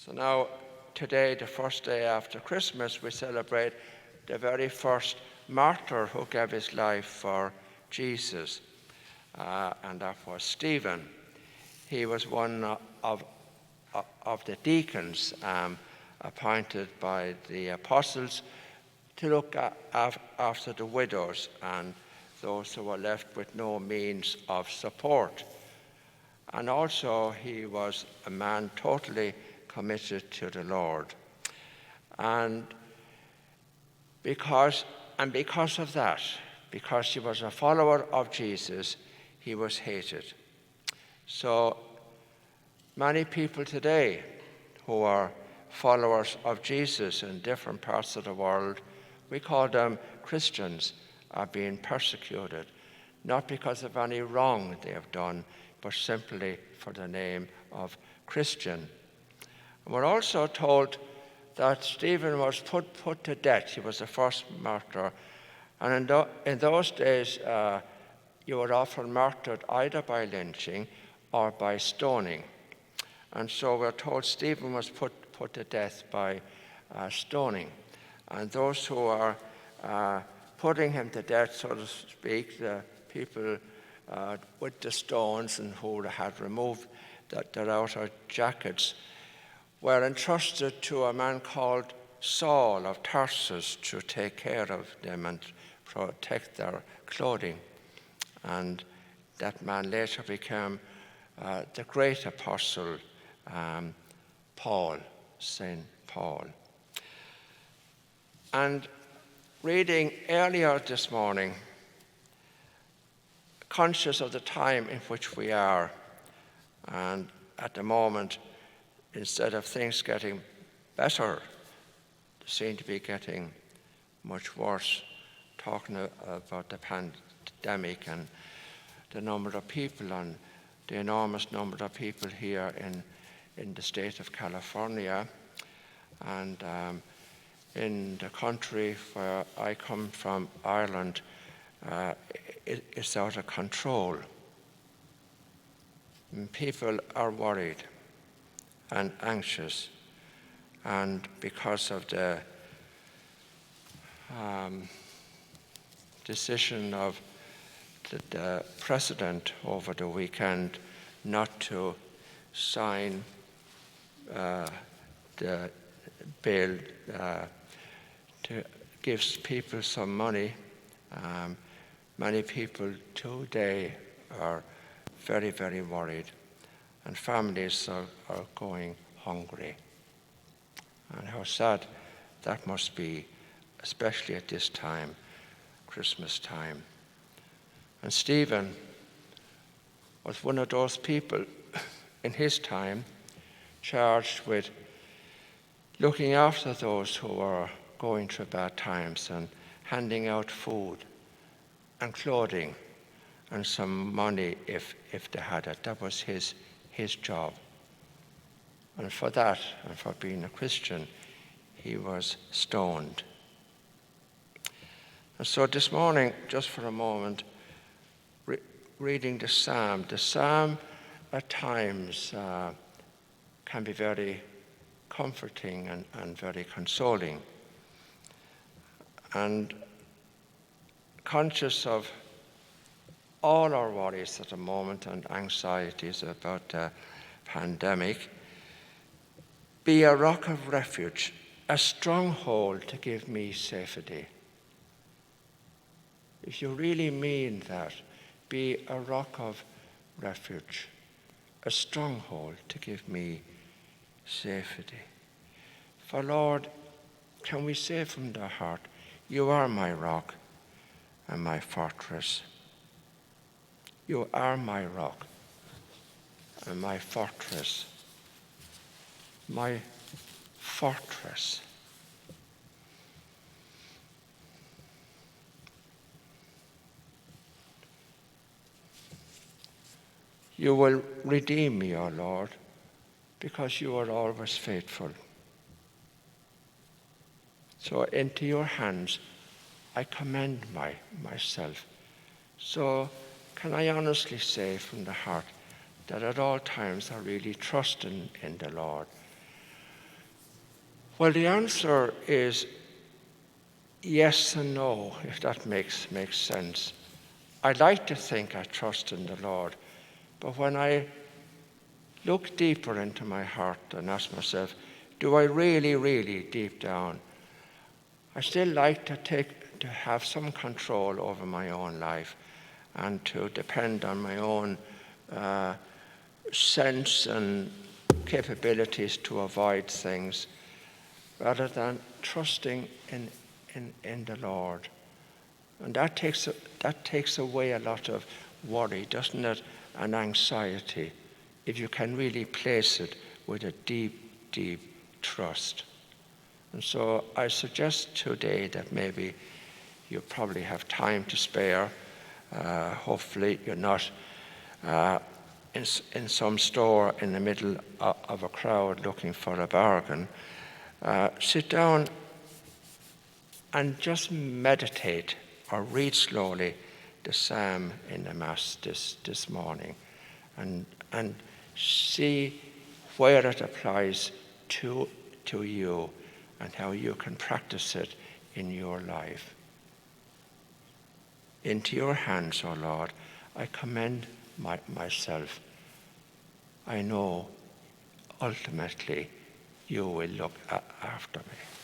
So now, today, the first day after Christmas, we celebrate the very first martyr who gave his life for Jesus, and that was Stephen. He was one of the deacons appointed by the apostles to look after the widows and those who were left with no means of support. And also he was a man totally committed to the Lord. And because of that, because he was a follower of Jesus, he was hated. So many people today who are followers of Jesus in different parts of the world, we call them Christians, are being persecuted, not because of any wrong they have done, but simply for the name of Christian. And we're also told that Stephen was put to death. He was the first martyr. And in those days, you were often martyred either by lynching or by stoning. And so we're told Stephen was put to death by stoning. And those who are putting him to death, so to speak, the people with the stones and who had removed their outer jackets, were entrusted to a man called Saul of Tarsus to take care of them and protect their clothing. And that man later became the great apostle Paul, St. Paul. And reading earlier this morning, conscious of the time in which we are, and at the moment, instead of things getting better, they seem to be getting much worse, talking about the pandemic and the number of people and the enormous number of people here in the state of California, and in the country where I come from, Ireland, it's out of control. And people are worried and anxious, and because of the decision of the president over the weekend not to sign the bill to give people some money, many people today are very, very worried, and families are going hungry. And how sad that must be, especially at this time, Christmas time. And Stephen was one of those people in his time charged with looking after those who were going through bad times and handing out food and clothing and some money if they had it. That was his job. And for that, and for being a Christian, he was stoned. And so this morning, just for a moment, reading the psalm at times can be very comforting and very consoling. And conscious of all our worries at the moment and anxieties about the pandemic, be a rock of refuge, a stronghold to give me safety. If you really mean that, be a rock of refuge, a stronghold to give me safety. For Lord, can we say from the heart, you are my rock and my fortress. You are my rock and my fortress. My fortress. You will redeem me, O Lord, because you are always faithful. So into your hands I commend myself. So can I honestly say from the heart that at all times I really trust in the Lord. Well, the answer is yes and no, if that makes sense. I like to think I trust in the Lord, but when I look deeper into my heart and ask myself, do I really, really deep down, I still like to have some control over my own life and to depend on my own sense and capabilities to avoid things rather than trusting in the Lord. And that takes away a lot of worry, doesn't it, and anxiety, if you can really place it with a deep, deep trust. And so I suggest today that maybe you probably have time to spare. Hopefully you're not in some store in the middle of a crowd looking for a bargain. Sit down and just meditate or read slowly the psalm in the Mass this morning and see where it applies to you and how you can practice it in your life. Into your hands, O Lord, I commend myself. I know ultimately you will look after me.